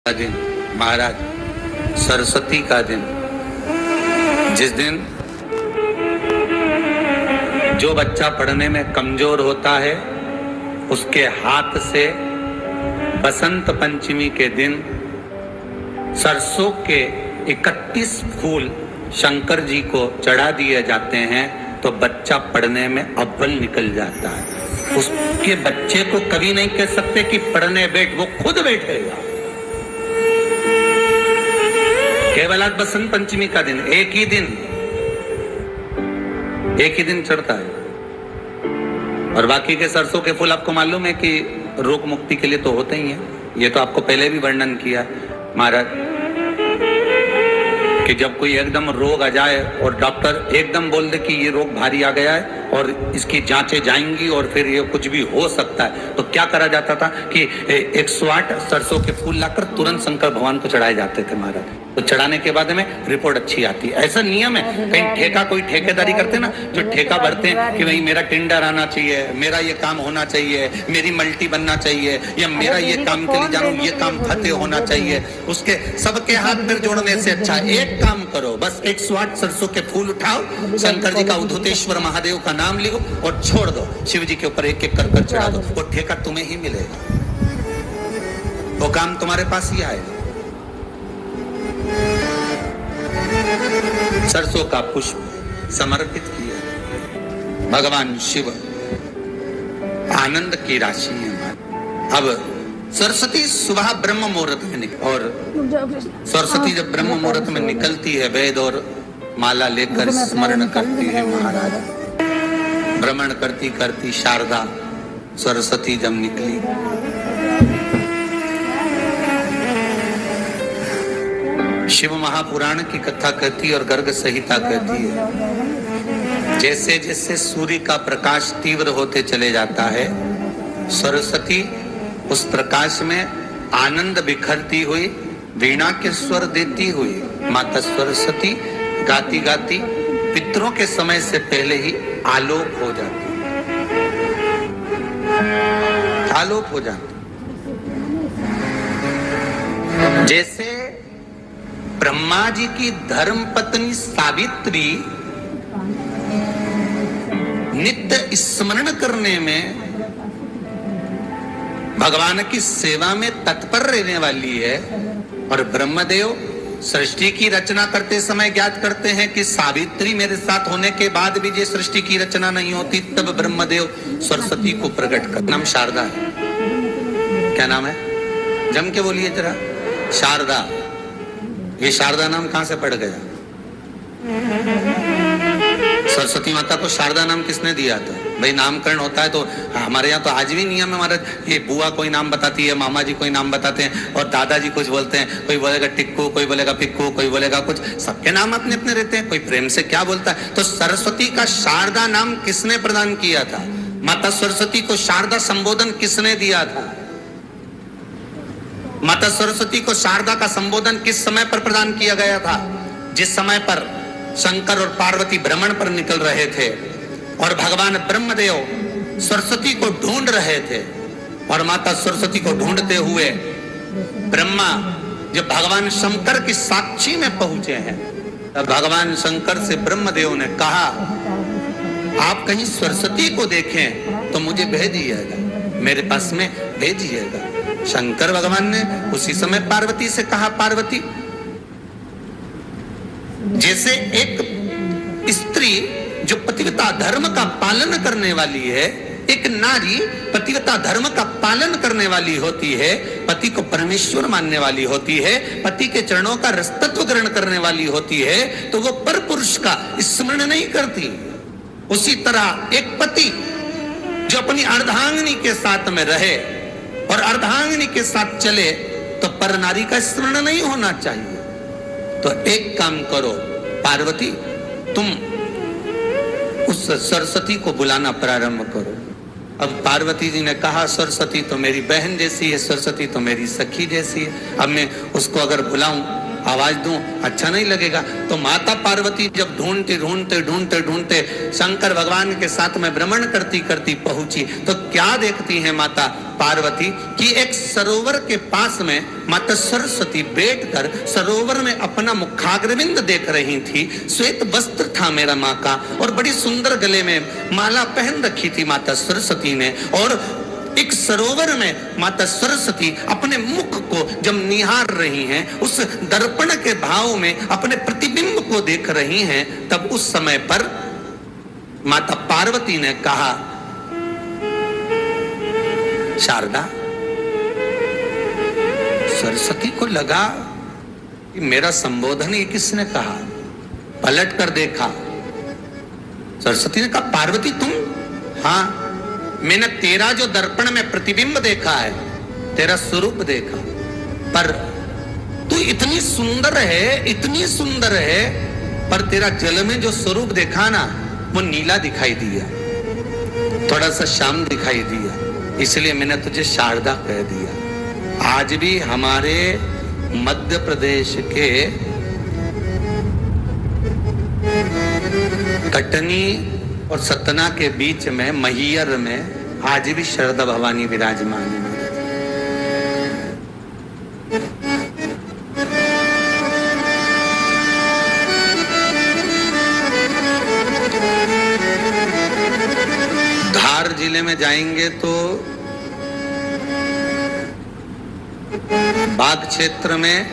का दिन महाराज सरस्वती का दिन, जिस दिन जो बच्चा पढ़ने में कमजोर होता है उसके हाथ से बसंत पंचमी के दिन सरसों के 31 फूल शंकर जी को चढ़ा दिए जाते हैं तो बच्चा पढ़ने में अव्वल निकल जाता है। उसके बच्चे को कभी नहीं कह सकते कि पढ़ने बैठ, वो खुद बैठेगा। केवल आज बसंत पंचमी का दिन, एक ही दिन चढ़ता है और बाकी के सरसों के फूल आपको मालूम है कि रोग मुक्ति के लिए तो होते ही हैं। ये तो आपको पहले भी वर्णन किया महाराज कि जब कोई एकदम रोग आ जाए और डॉक्टर एकदम बोल दे कि ये रोग भारी आ गया है और इसकी जांचें जाएंगी और फिर ये कुछ भी हो सकता है, तो क्या करा जाता था कि 108 सरसों के फूल लाकर तुरंत शंकर भगवान को चढ़ाए जाते थे महाराज। तो चढ़ाने के बाद में रिपोर्ट अच्छी आती है। ऐसा नियम है। कहीं ठेका कोई ठेकेदारी करते ना, जो ठेका भरते हैं कि भाई मेरा टेंडर आना चाहिए, मेरा ये काम होना चाहिए, मेरी मल्टी बनना चाहिए, या मेरा ये काम के लिए जानू ये काम फतेह होना चाहिए, उसके सबके हाथ फिर जोड़ने से अच्छा एक काम करो, बस 108 सरसों के फूल उठाओ, शंकर जी का उद्धतेश्वर महादेव का नाम लिखो और छोड़ दो, शिव जी के ऊपर एक एक कर चढ़ा दो, वो ठेका तुम्हें ही मिलेगा, वो काम तुम्हारे पास ही आएगा। सरसों का पुष्प समर्पित किया, भगवान शिव आनंद की राशि है। अब सरस्वती सुबह ब्रह्म मुहूर्त में और सरस्वती जब ब्रह्म मुहूर्त में निकलती है, वेद और माला लेकर स्मरण करती है महाराज, भ्रमण करती करती शारदा सरस्वती जब निकली, शिव महापुराण की कथा कहती है और गर्ग संहिता कहती है, जैसे जैसे सूर्य का प्रकाश तीव्र होते चले जाता है, सरस्वती उस प्रकाश में आनंद बिखरती हुई, वीणा के स्वर देती हुई माता सरस्वती गाती गाती पितरों के समय से पहले ही आलोक हो जाती, आलोक हो जाती। जैसे ब्रह्मा जी की धर्म पत्नी सावित्री नित्य स्मरण करने में, भगवान की सेवा में तत्पर रहने वाली है, और ब्रह्मदेव सृष्टि की रचना करते समय ज्ञात करते हैं कि सावित्री मेरे साथ होने के बाद भी ये सृष्टि की रचना नहीं होती, तब ब्रह्मदेव सरस्वती को प्रकट कर, नाम शारदा है। क्या नाम है? जम के बोलिए जरा। शारदा। ये शारदा नाम कहां से पड़ गया? सरस्वती माता को शारदा नाम किसने दिया था? भाई नामकरण होता है तो हमारे यहाँ तो आज भी नियम है हमारा, ये बुआ कोई नाम बताती है, मामा जी कोई नाम बताते हैं और दादाजी कुछ बोलते हैं, कोई बोलेगा टिक्कू, कोई बोलेगा पिक्कू, कोई बोलेगा कुछ, सबके नाम अपने अपने रहते हैं, कोई प्रेम से क्या बोलता है। तो सरस्वती का शारदा नाम किसने प्रदान किया था? माता सरस्वती को शारदा संबोधन किसने दिया था? माता सरस्वती को शारदा का संबोधन किस समय पर प्रदान किया गया था? जिस समय पर शंकर और पार्वती भ्रमण पर निकल रहे थे और भगवान ब्रह्मदेव सरस्वती को ढूंढ रहे थे, और माता सरस्वती को ढूंढते हुए ब्रह्मा जब भगवान शंकर की साक्षी में पहुंचे हैं, तब भगवान शंकर से ब्रह्मदेव ने कहा, आप कहीं सरस्वती को देखें तो मुझे भेजिएगा, मेरे पास में भेजिएगा। शंकर भगवान ने उसी समय पार्वती से कहा, पार्वती, जैसे एक स्त्री जो पतिव्रता धर्म का पालन करने वाली है, एक नारी पतिव्रता धर्म का पालन करने वाली होती है, पति को परमेश्वर मानने वाली होती है, पति के चरणों का रसतत्व ग्रहण करने वाली होती है, तो वो पर पुरुष का स्मरण नहीं करती। उसी तरह एक पति जो अपनी अर्धांगिनी के साथ में रहे और अर्धांगिनी के साथ चले तो पर नारी का स्मरण नहीं होना चाहिए। तो एक काम करो पार्वती, तुम उस सरस्वती को बुलाना प्रारंभ करो। अब पार्वती जी ने कहा, सरस्वती तो मेरी बहन जैसी है, सरस्वती तो मेरी सखी जैसी है, अब मैं उसको अगर बुलाऊं आवाज दूं, अच्छा नहीं लगेगा। तो माता पार्वती जब ढूंढते ढूंढते ढूंढते ढूंढते शंकर भगवान के साथ में भ्रमण करती करती पहुंची, तो क्या देखती है माता पार्वती कि एक सरोवर के पास में माता सरस्वती बैठकर सरोवर में अपना मुखाग्रविंद देख रही थी। श्वेत वस्त्र था मेरा माँ का और बड़ी सुंदर गले में माला पहन रखी थी माता सरस्वती ने। और एक सरोवर में माता सरस्वती अपने मुख को जब निहार रही हैं, उस दर्पण के भाव में अपने प्रतिबिंब को देख रही हैं, तब उस समय पर माता पार्वती ने कहा, शारदा। सरस्वती को लगा कि मेरा संबोधन ये किसने कहा, पलट कर देखा। सरस्वती ने कहा, पार्वती तुम? हाँ, मैंने तेरा जो दर्पण में प्रतिबिंब देखा है, तेरा स्वरूप देखा, पर तू इतनी सुंदर है, इतनी सुंदर है, पर तेरा जल में जो स्वरूप देखा ना, वो नीला दिखाई दिया, थोड़ा सा श्याम दिखाई दिया, इसलिए मैंने तुझे शारदा कह दिया। आज भी हमारे मध्य प्रदेश के कटनी और सतना के बीच में मैहर में आज भी शारदा भवानी विराजमान है। धार जिले में जाएंगे तो बाग क्षेत्र में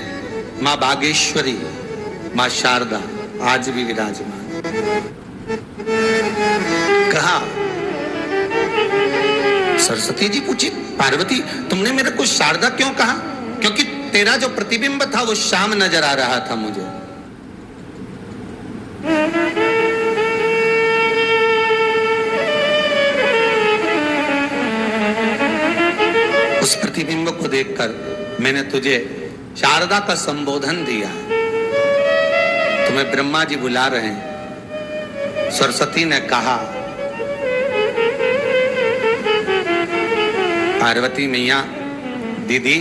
मां बागेश्वरी, मां शारदा आज भी विराजमान। कहा, सरस्वती जी पूछी, पार्वती तुमने मेरे को शारदा क्यों कहा? क्योंकि तेरा जो प्रतिबिंब था वो श्याम नजर आ रहा था मुझे। उस प्रतिबिंब को देखकर मैंने तुझे शारदा का संबोधन दिया। तुम्हें ब्रह्मा जी बुला रहे हैं। सरस्वती ने कहा, पार्वती मैया, दीदी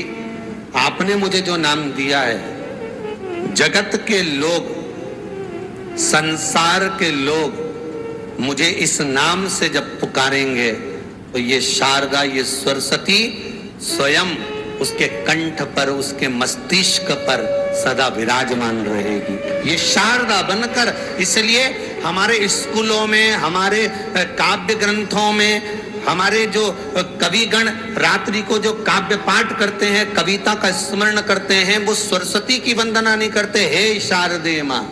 आपने मुझे जो नाम दिया है, जगत के लोग, संसार के लोग मुझे इस नाम से जब पुकारेंगे तो ये शारदा, ये सरस्वती स्वयं उसके कंठ पर, उसके मस्तिष्क पर सदा विराजमान रहेगी, ये शारदा बनकर। इसलिए हमारे स्कूलों में, हमारे काव्य ग्रंथों में हमारे जो कविगण रात्रि को जो काव्य पाठ करते हैं, कविता का स्मरण करते हैं, वो सरस्वती की वंदना नहीं करते, हे शारदे मां,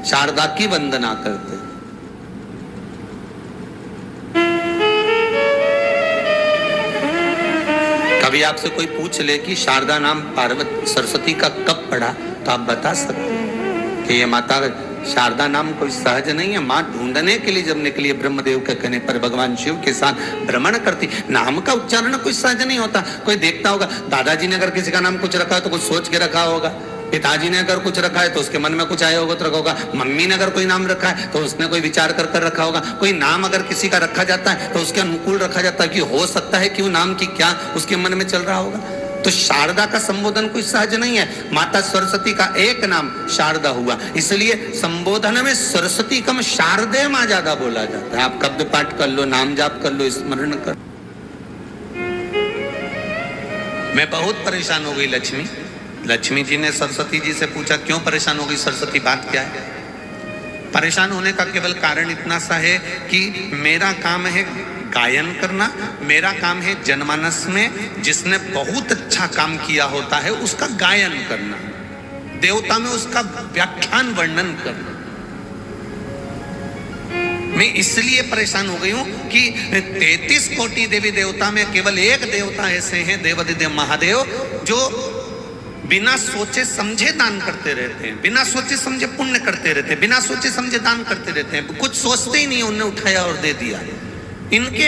शारदा की वंदना करते। कभी आपसे कोई पूछ ले कि शारदा नाम पार्वती सरस्वती का कब पड़ा, तो आप बता सकते हैं कि ये माता शारदा नाम कोई सहज नहीं है। माँ ढूंढने के लिए जब निकली ब्रह्मदेव के कहने पर भगवान शिव के साथ भ्रमण करती, नाम का उच्चारण कोई सहज नहीं होता। कोई देखता होगा, दादाजी ने अगर किसी का नाम कुछ रखा है तो कुछ सोच के रखा होगा, पिताजी ने अगर कुछ रखा है तो उसके मन में कुछ आया होगा तो रखा होगा, मम्मी ने अगर कोई नाम रखा है तो उसने कोई विचार कर कर रखा होगा। कोई नाम अगर किसी का रखा जाता है तो उसके अनुकूल रखा जाता है कि हो सकता है कि वो नाम की क्या उसके मन में चल रहा होगा। तो शारदा का संबोधन कोई सहज नहीं है। माता सरस्वती का एक नाम शारदा हुआ, इसलिए संबोधन में सरस्वती कम शारदे मां ज्यादा बोला जाता है। आप कब्द पाठ कर लो, नाम जाप कर लो, स्मरण कर। मैं बहुत परेशान हो गई लक्ष्मी। लक्ष्मी जी ने सरस्वती जी से पूछा, क्यों परेशान हो गई सरस्वती, बात क्या है? परेशान होने का केवल कारण इतना सा है कि मेरा काम है गायन करना, मेरा काम है जनमानस में जिसने बहुत अच्छा काम किया होता है उसका गायन करना, देवता में उसका व्याख्यान वर्णन करना। मैं इसलिए परेशान हो गई हूं कि 33 कोटि देवी देवता में केवल एक देवता ऐसे हैं, देवाधिदेव महादेव, जो बिना सोचे समझे दान करते रहते हैं, बिना सोचे समझे पुण्य करते रहते हैं, बिना सोचे समझे दान करते रहते हैं, कुछ सोचते ही नहीं, उन्हें उठाया और दे दिया। इनके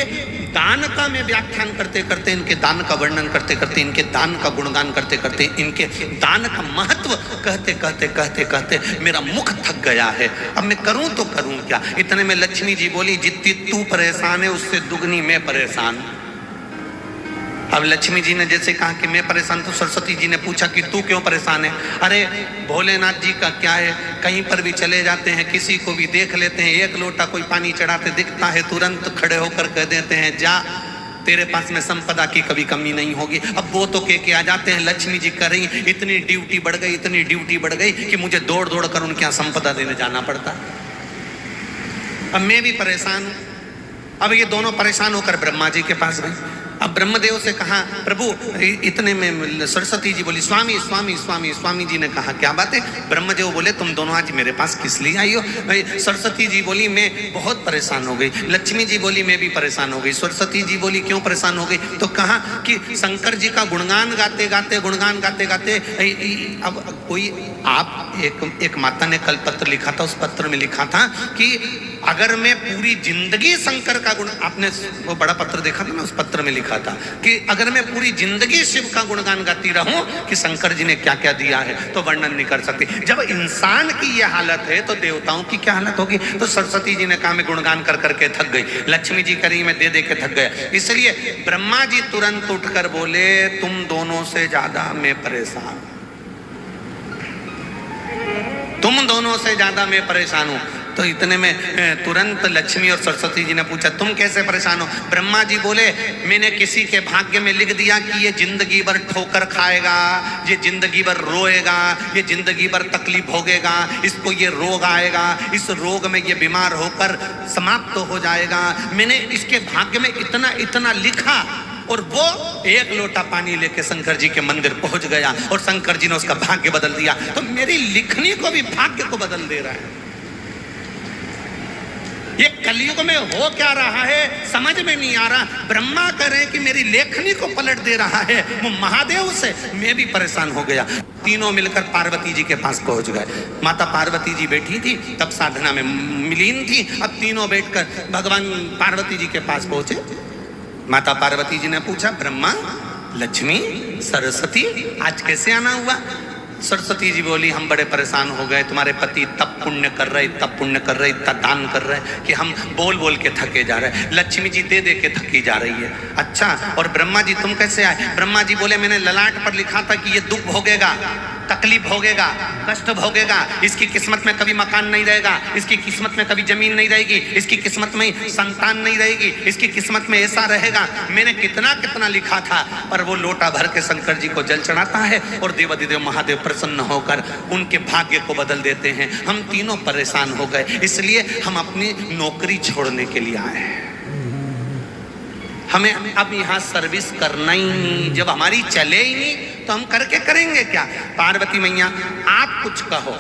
दान का मैं व्याख्यान करते करते, इनके दान का वर्णन करते करते, इनके दान का गुणगान करते करते, इनके दान का महत्व कहते कहते कहते कहते मेरा मुख थक गया है। अब मैं करूं तो करूं क्या? इतने में लक्ष्मी जी बोली, जितनी तू परेशान है उससे दुगनी मैं परेशान। अब लक्ष्मी जी ने जैसे कहा कि मैं परेशान, तो सरस्वती जी ने पूछा कि तू क्यों परेशान है? अरे भोलेनाथ जी का क्या है, कहीं पर भी चले जाते हैं, किसी को भी देख लेते हैं, एक लोटा कोई पानी चढ़ाते दिखता है, तुरंत खड़े होकर कह देते हैं जा, तेरे पास में संपदा की कभी कमी नहीं होगी। अब वो तो के आ जाते हैं, लक्ष्मी जी कर रही, इतनी ड्यूटी बढ़ गई, इतनी ड्यूटी बढ़ गई कि मुझे दौड़ दौड़ कर उनके यहाँ संपदा देने जाना पड़ता। अब मैं भी परेशान हूं। अब ये दोनों परेशान होकर ब्रह्मा जी के पास गए। अब ब्रह्मदेव से कहा प्रभु, इतने में सरस्वती जी बोली स्वामी स्वामी स्वामी। स्वामी जी ने कहा क्या बात है? ब्रह्मदेव बोले तुम दोनों आज मेरे पास किस लिए आई हो? सरस्वती जी बोली मैं बहुत परेशान हो गई। लक्ष्मी जी बोली मैं भी परेशान हो गई। सरस्वती जी बोली क्यों परेशान हो गई? तो कहा कि शंकर जी का गुणगान गाते गाते अब कोई आप एक माता ने कल पत्र लिखा था, उस पत्र में लिखा था कि अगर मैं पूरी जिंदगी शंकर का गुण, आपने वो बड़ा पत्र देखा था ना, उस पत्र में लिखा था कि अगर मैं पूरी जिंदगी शिव का गुणगान गाती रहूं कि शंकर जी ने क्या क्या दिया है तो वर्णन नहीं कर सकती। जब इंसान की यह हालत है तो देवताओं की क्या हालत होगी? तो सरस्वती जी ने कहा मैं गुणगान कर करके थक गई। लक्ष्मी जी करी मैं दे दे के थक गया। इसलिए ब्रह्मा जी तुरंत उठकर बोले तुम दोनों से ज्यादा मैं परेशान, तुम दोनों से ज्यादा मैं परेशान हूं। तो इतने में तुरंत लक्ष्मी और सरस्वती जी ने पूछा तुम कैसे परेशान हो? ब्रह्मा जी बोले मैंने किसी के भाग्य में लिख दिया कि ये जिंदगी भर ठोकर खाएगा, ये जिंदगी भर रोएगा, ये जिंदगी भर तकलीफ भोगेगा, इसको ये रोग आएगा, इस रोग में ये बीमार होकर समाप्त हो जाएगा। मैंने इसके भाग्य में इतना इतना लिखा और वो एक लोटा पानी लेके शंकर जी के मंदिर पहुंच गया और शंकर जी ने उसका भाग्य बदल दिया। तो मेरी लिखनी को भी भाग्य को बदल दे रहा है। ये कलयुग में हो क्या रहा है समझ में नहीं आ रहा। ब्रह्मा कह रहे हैं कि मेरी लेखनी को पलट दे रहा है, वो महादेव से मैं भी परेशान हो गया। तीनों मिलकर पार्वती जी के पास पहुंच गए। माता पार्वती जी बैठी थी, तब साधना में मिलीन थी। अब तीनों बैठकर भगवान पार्वती जी के पास पहुंचे। माता पार्वती जी ने पूछा ब्रह्मा, लक्ष्मी, सरस्वती आज कैसे आना हुआ? सरस्वती जी बोली हम बड़े परेशान हो गए, तुम्हारे पति तब पुण्य कर रहे, तब पुण्य कर रहे, इतना दान कर रहे कि हम बोल बोल के थके जा रहे। लक्ष्मी जी दे दे के थकी जा रही है। अच्छा, और ब्रह्मा जी तुम कैसे आए? ब्रह्मा जी बोले मैंने ललाट पर लिखा था कि ये दुख भोगेगा, तकलीफ भोगेगा, कष्ट भोगेगा, इसकी किस्मत में कभी मकान नहीं रहेगा, इसकी किस्मत में कभी जमीन नहीं रहेगी, इसकी किस्मत में संतान नहीं रहेगी, इसकी किस्मत में ऐसा रहेगा। मैंने कितना कितना लिखा था। पर वो लोटा भर के शंकर जी को जल चढ़ाता है और देवाधिदेव महादेव प्रसन्न होकर उनके भाग्य को बदल देते हैं। हम तीनों परेशान हो गए, इसलिए हम अपनी नौकरी छोड़ने के लिए आए हैं। हमें अब यहाँ सर्विस करना ही नहीं, जब हमारी चले ही नहीं तो हम करके करेंगे क्या? पार्वती मैया आप कुछ कहो।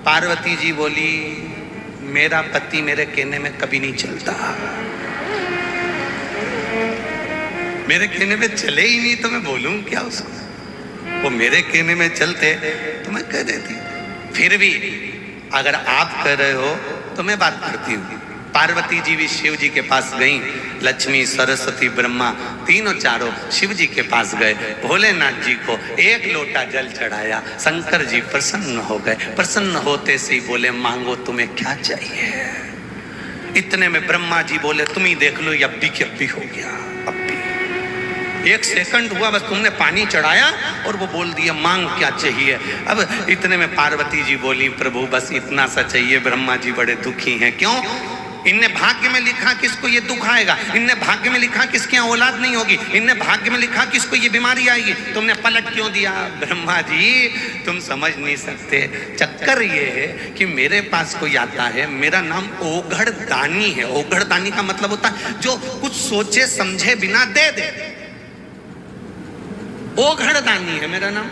पार्वती जी बोली मेरा पति मेरे कहने में कभी नहीं चलता, मेरे कहने में चले ही नहीं तो मैं बोलूं क्या उसको? वो मेरे कहने में चलते तो मैं कह देती। फिर भी अगर आप कह रहे हो तो मैं बात करती हूँ। पार्वती जी भी शिव जी के पास गईं। लक्ष्मी, सरस्वती, ब्रह्मा तीनों चारों शिव जी के पास गए। भोलेनाथ जी को एक लोटा जल चढ़ाया। शंकर जी प्रसन्न हो गए। प्रसन्न होते से ही बोले मांगो तुम्हें क्या चाहिए। इतने में ब्रह्मा जी बोले तुम ही देख लो, अब भी क्या भी हो गया। अब भी 1 सेकंड हुआ बस, तुमने पानी चढ़ाया और वो बोल दिया मांग क्या चाहिए। अब इतने में पार्वती जी बोली प्रभु बस इतना सा चाहिए। ब्रह्मा जी बड़े दुखी हैं। क्यों? इनने भाग्य में लिखा किसको ये दुख आएगा, इनने भाग्य में लिखा किसके यहाँ औलाद नहीं होगी, इनने भाग्य में लिखा किसको ये बीमारी आएगी, तुमने पलट क्यों दिया? ब्रह्मा जी तुम समझ नहीं सकते। चक्कर ये है कि मेरे पास कोई आता है, मेरा नाम ओघड़ दानी है। ओघड़ दानी का मतलब होता है जो कुछ सोचे समझे बिना दे दे। ओघड़ दानी है मेरा नाम।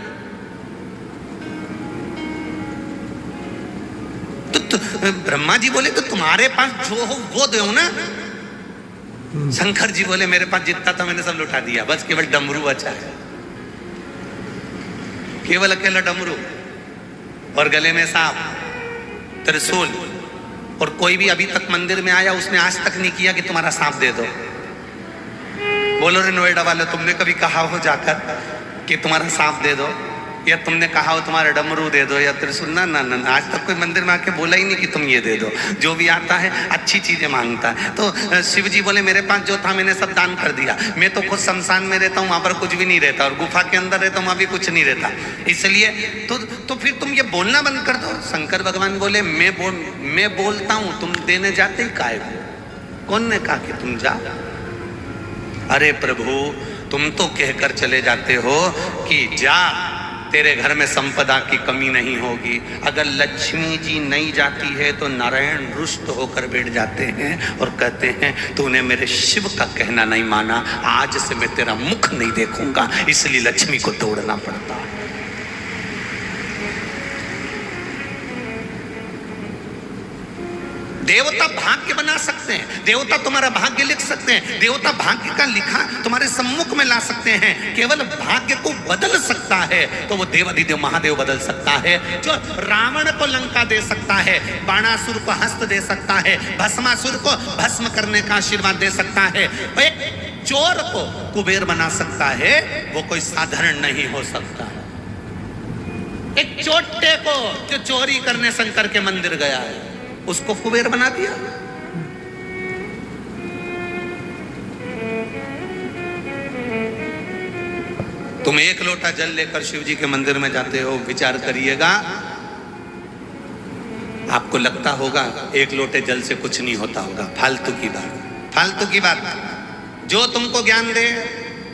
तो ब्रह्मा जी बोले तो तुम्हारे पास जो हो वो दो ना। शंकर जी बोले मेरे पास जितना था मैंने सब लुटा दिया, बस केवल डमरू बचा है, केवल अकेला डमरू और गले में सांप, त्रिशूल। और कोई भी अभी तक मंदिर में आया उसने आज तक नहीं किया कि तुम्हारा सांप दे दो। बोलो रे नोएडा वाले, तुमने कभी कहा हो जाकर कि तुम्हारा सांप दे दो? या तुमने कहा हो तुम्हारा डमरू दे दो या त्रिशूल, ना ना ना, आज तक कोई मंदिर में आके बोला ही नहीं कि तुम ये दे दो। जो भी आता है अच्छी चीजें मांगता है। तो शिव जी बोले मेरे पास जो था मैंने सब दान कर दिया, मैं तो खुद शमशान में रहता हूँ, वहां पर कुछ भी नहीं रहता, और गुफा के अंदर रहता हूँ, वहां भी कुछ नहीं रहता, इसलिए तो फिर तुम ये बोलना बंद कर दो। शंकर भगवान बोले मैं बोलता हूं, तुम देने जाते ही काहे हो? कौन ने कहा कि तुम जा? अरे प्रभु, तुम तो कहकर चले जाते हो कि जा, तेरे घर में संपदा की कमी नहीं होगी। अगर लक्ष्मी जी नहीं जाती है तो नारायण रुष्ट होकर बैठ जाते हैं और कहते हैं तूने मेरे शिव का कहना नहीं माना, आज से मैं तेरा मुख नहीं देखूंगा, इसलिए लक्ष्मी को तोड़ना पड़ता है। देवता भाग्य बना सकते हैं, देवता तुम्हारा भाग्य लिख सकते हैं, देवता भाग्य का लिखा तुम्हारे सम्मुख में ला सकते हैं। केवल भाग्य को बदल सकता है तो वो देवाधिदेव महादेव बदल सकता है। जो रावण को लंका दे सकता है, बाणासुर को हस्त दे सकता है, भस्मासुर को भस्म करने का आशीर्वाद दे सकता है, एक चोर को कुबेर बना सकता है, वो कोई साधारण नहीं हो सकता। एक चोटे को जो चोरी करने शंकर के मंदिर गया है उसको कुबेर बना दिया। तुम एक लोटा जल लेकर शिव जी के मंदिर में जाते हो, विचार करिएगा, आपको लगता होगा एक लोटे जल से कुछ नहीं होता होगा। फालतू की बात, फालतू की बात। जो तुमको ज्ञान दे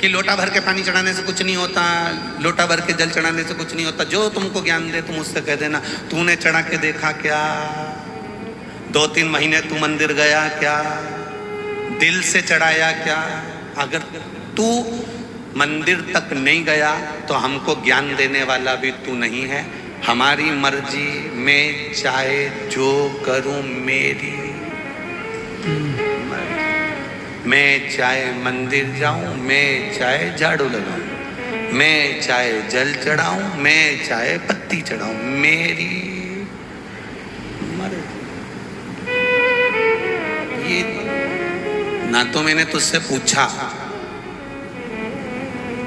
कि लोटा भर के पानी चढ़ाने से कुछ नहीं होता, लोटा भर के जल चढ़ाने से कुछ नहीं होता, जो तुमको ज्ञान दे तुम उससे कह देना तूने चढ़ा के देखा क्या? 2-3 महीने तू मंदिर गया क्या? दिल से चढ़ाया क्या? अगर तू मंदिर तक नहीं गया तो हमको ज्ञान देने वाला भी तू नहीं है। हमारी मर्जी, मैं चाहे जो करूं मेरी मर्जी। मैं चाहे मंदिर जाऊं, मैं चाहे झाड़ू लगाऊं, मैं चाहे जल चढ़ाऊं, मैं चाहे पत्ती चढ़ाऊं, मेरी मर्जी। ना तो मैंने तुझसे पूछा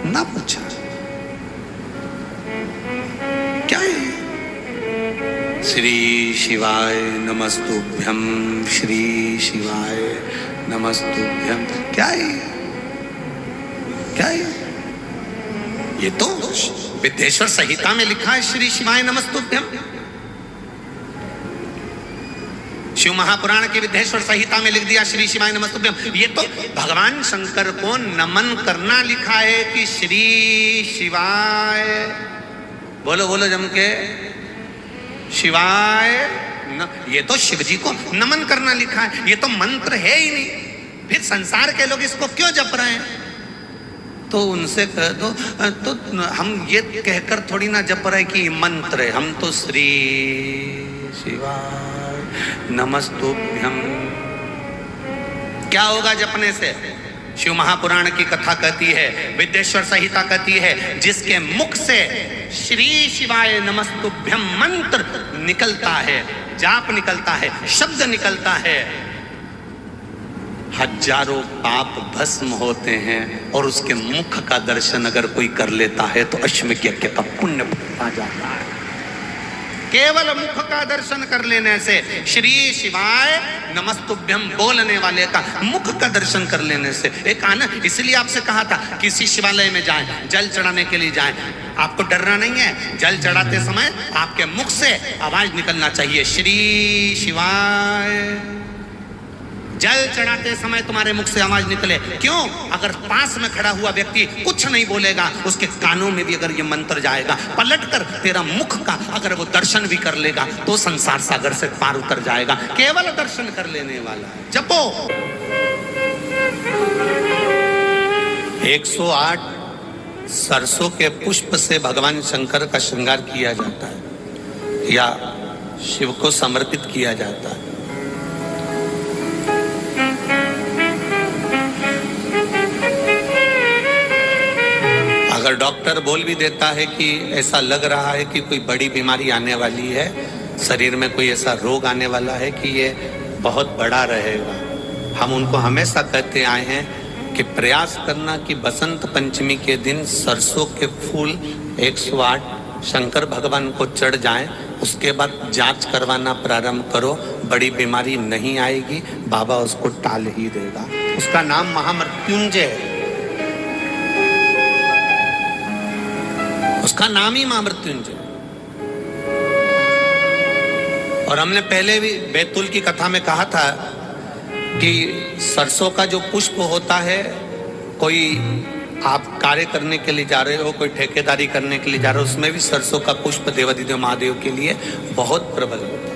ना पूछा, क्या है? श्री शिवाय नमस्तुभ्यम, श्री शिवाय नमस्तुभ्यम, क्या है? क्या है? ये तो विद्येश्वर संहिता में लिखा है श्री शिवाय नमस्तुभ्यम। शिव महापुराण की विद्येश्वर संहिता में लिख दिया श्री शिवाय नमस्तुभ्यम। ये तो भगवान शंकर को नमन करना लिखा है कि श्री शिवाय, बोलो बोलो जम के, शिवाय न, ये तो शिव जी को नमन करना लिखा है, ये तो मंत्र है ही नहीं। फिर संसार के लोग इसको क्यों जप रहे हैं? तो उनसे कह दो, तो हम ये कहकर थोड़ी ना जप रहे कि मंत्र है, हम तो श्री शिवाय नमस्तुभ्यम। क्या होगा जपने से? शिव महापुराण की कथा कहती है, विद्येश्वर संहिता कहती है, जिसके मुख से श्री शिवाय नमस्तुभ्यम मंत्र निकलता है, जाप निकलता है, शब्द निकलता है, हजारों पाप भस्म होते हैं। और उसके मुख का दर्शन अगर कोई कर लेता है तो अश्वमेध यज्ञ का पुण्य आ जाता है। केवल मुख का दर्शन कर लेने से, श्री शिवाय नमस्तुभ्यम बोलने वाले का मुख का दर्शन कर लेने से एक आनंद। इसलिए आपसे कहा था किसी शिवालय में जाएं, जल चढ़ाने के लिए जाएं, आपको डरना नहीं है। जल चढ़ाते समय आपके मुख से आवाज निकलना चाहिए, श्री शिवाय। जल चढ़ाते समय तुम्हारे मुख से आवाज निकले। क्यों? अगर पास में खड़ा हुआ व्यक्ति कुछ नहीं बोलेगा, उसके कानों में भी अगर ये मंत्र जाएगा, पलटकर तेरा मुख का अगर वो दर्शन भी कर लेगा तो संसार सागर से पार उतर जाएगा। केवल दर्शन कर लेने वाला है। जपो 108 सरसों के पुष्प से भगवान शंकर का श्रृंगार किया जाता है या शिव को समर्पित किया जाता है। अगर डॉक्टर बोल भी देता है कि ऐसा लग रहा है कि कोई बड़ी बीमारी आने वाली है, शरीर में कोई ऐसा रोग आने वाला है कि ये बहुत बड़ा रहेगा, हम उनको हमेशा कहते आए हैं कि प्रयास करना कि बसंत पंचमी के दिन सरसों के फूल 108 शंकर भगवान को चढ़ जाएं, उसके बाद जांच करवाना प्रारंभ करो, बड़ी बीमारी नहीं आएगी, बाबा उसको टाल ही देगा। उसका नाम महामृत्युंजय है, उसका नाम ही महामृत्युंजय। और हमने पहले भी बैतूल की कथा में कहा था कि सरसों का जो पुष्प होता है, कोई आप कार्य करने के लिए जा रहे हो, कोई ठेकेदारी करने के लिए जा रहे हो, उसमें भी सरसों का पुष्प देवाधिदेव महादेव के लिए बहुत प्रबल होता है,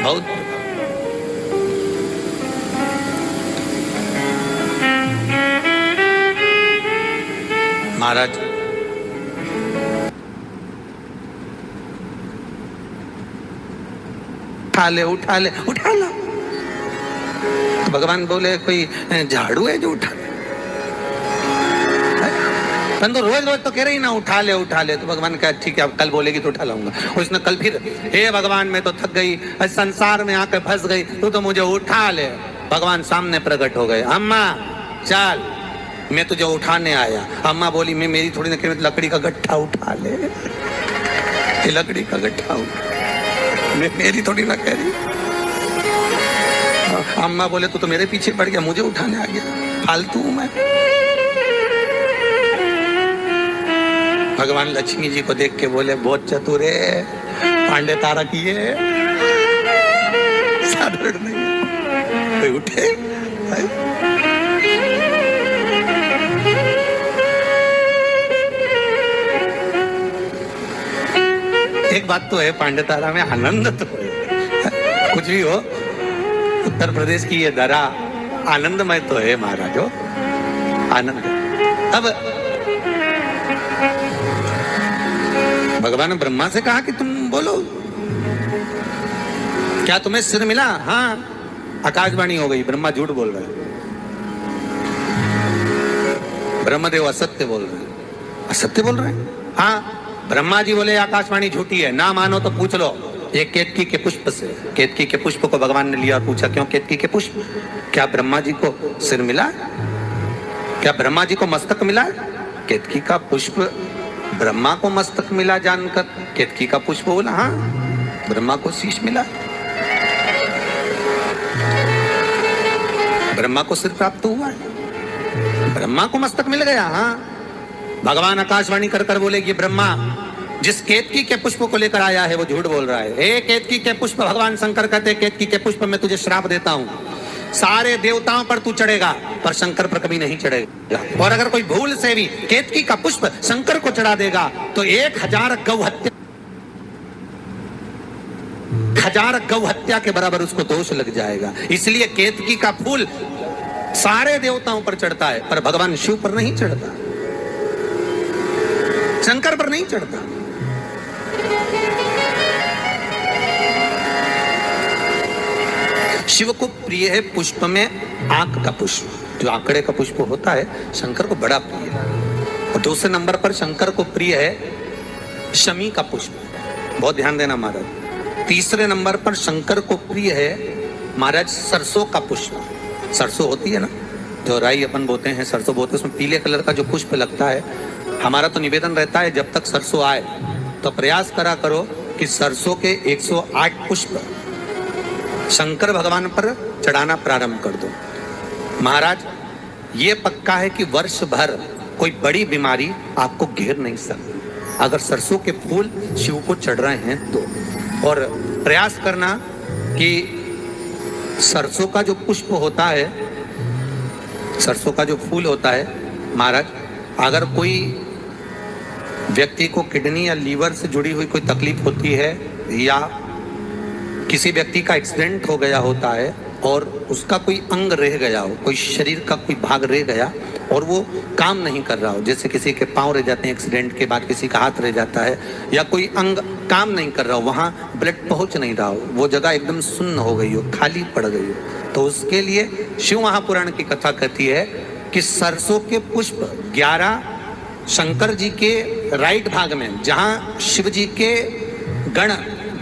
बहुत। महाराज उठा ले उठा लो। तो भगवान बोले कोई झाड़ू है जो उठा ले? तो रोज रोज तो कह रही ना उठा ले उठा ले। तो भगवान कहा ठीक है, अब कल बोलेगी तो उठा लाऊंगा। उसने कल फिर, हे भगवान मैं तो थक गई, संसार में आके फंस गई, तू तो मुझे उठा ले। भगवान सामने प्रकट हो गए, अम्मा चल मैं तुझे उठाने आया। अम्मा बोली मैं मेरी थोड़ी ना कह, लकड़ी का गट्ठा उठा ले, लकड़ी का गट्ठा उठा, मैं मेरी थोड़ी ना कह रही। अम्मा बोले तू तो मेरे पीछे पड़ गया, मुझे उठाने आ गया, फालतू मैं। भगवान लक्ष्मी जी को देख के बोले बहुत चतुर है, पांडे तारा की है, साधारण नहीं है। कोई उठे एक बात तो है, पांडे तारा में आनंद तो है, कुछ भी हो, उत्तर प्रदेश की ये दरा आनंदमय तो है महाराजो, आनंद। अब भगवान ने ब्रह्मा से कहा कि तुम बोलो, क्या तुम्हें सिर मिला? हाँ, आकाशवाणी हो गई, ब्रह्मा झूठ बोल रहे, ब्रह्मदेव असत्य बोल रहे हैं। असत्य बोल रहे हैं? हाँ, ब्रह्मा जी बोले आकाशवाणी झूठी है, ना मानो तो पूछ लो ये केतकी के पुष्प से। केतकी के पुष्प को भगवान ने लिया और पूछा क्यों केतकी के पुष्प? क्या ब्रह्मा जी को सिर मिला? क्या ब्रह्मा जी को मस्तक मिला? केतकी का पुष्प ब्रह्मा को मस्तक मिला जानकर केतकी का पुष्प बोला, हाँ ब्रह्मा को शीश मिला, ब्रह्मा को सिर प्राप्त हुआ है, ब्रह्मा को मस्तक मिल गया। हाँ, भगवान आकाशवाणी कर कर बोले कि ब्रह्मा जिस केतकी के पुष्प को लेकर आया है वो झूठ बोल रहा है। हे केतकी के पुष्प, भगवान शंकर कहते केतकी के पुष्प में तुझे श्राप देता हूं, सारे देवताओं पर तू चढ़ेगा पर शंकर पर कभी नहीं चढ़ेगा। और अगर कोई भूल से भी केतकी का पुष्प शंकर को चढ़ा देगा तो 1000 गौ हत्या के बराबर उसको दोष लग जाएगा। इसलिए केतकी का फूल सारे देवताओं पर चढ़ता है पर भगवान शिव पर नहीं चढ़ता, शंकर पर नहीं चढ़ता। शिव को प्रिय है पुष्प में आंख का पुष्प, जो आंकड़े का पुष्प होता है शंकर को बड़ा प्रिय है। और दूसरे नंबर पर शंकर को प्रिय है शमी का पुष्प, बहुत ध्यान देना महाराज। तीसरे नंबर पर शंकर को प्रिय है महाराज सरसों का पुष्प। सरसों होती है ना, जो राई अपन बोते हैं, सरसों बोते हैं, उसमें पीले कलर का जो पुष्प लगता है। हमारा तो निवेदन रहता है जब तक सरसों आए तो प्रयास करा करो कि सरसों के 108 पुष्प शंकर भगवान पर चढ़ाना प्रारंभ कर दो। महाराज ये पक्का है कि वर्ष भर कोई बड़ी बीमारी आपको घेर नहीं सकती अगर सरसों के फूल शिव को चढ़ रहे हैं तो। और प्रयास करना कि सरसों का जो पुष्प होता है, सरसों का जो फूल होता है महाराज, अगर कोई व्यक्ति को किडनी या लीवर से जुड़ी हुई कोई तकलीफ होती है या किसी व्यक्ति का एक्सीडेंट हो गया होता है और उसका कोई अंग रह गया हो, कोई शरीर का कोई भाग रह गया और वो काम नहीं कर रहा हो, जैसे किसी के पांव रह जाते हैं एक्सीडेंट के बाद, किसी का हाथ रह जाता है या कोई अंग काम नहीं कर रहा हो, वहाँ ब्लड पहुँच नहीं रहा हो, वो जगह एकदम सुन्न हो गई हो, खाली पड़ गई हो, तो उसके लिए शिव महापुराण की कथा कहती है कि सरसों के पुष्प 11 शंकर जी के राइट भाग में, जहाँ शिव जी के गण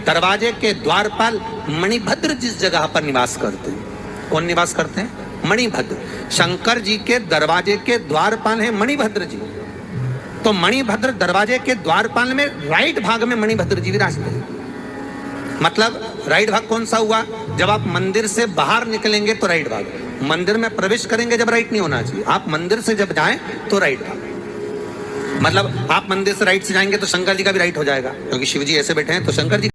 दरवाजे के द्वारपाल मणिभद्र जिस जगह पर निवास करते हैं, कौन निवास करते हैं? मणिभद्र। शंकर जी के दरवाजे के द्वारपाल हैं मणिभद्र जी। तो मणिभद्र दरवाजे के द्वारपाल में राइट भाग में मणिभद्र जी विराजते हैं। मतलब राइट भाग कौन सा हुआ? जब आप मंदिर से बाहर निकलेंगे तो राइट भाग, मंदिर में प्रवेश करेंगे जब राइट नहीं होना चाहिए, आप मंदिर से जब जाएं तो राइट भाग। मतलब आप मंदिर से राइट से जाएंगे तो शंकर जी का भी राइट हो जाएगा, क्योंकि शिव जी ऐसे बैठे हैं तो शंकर जी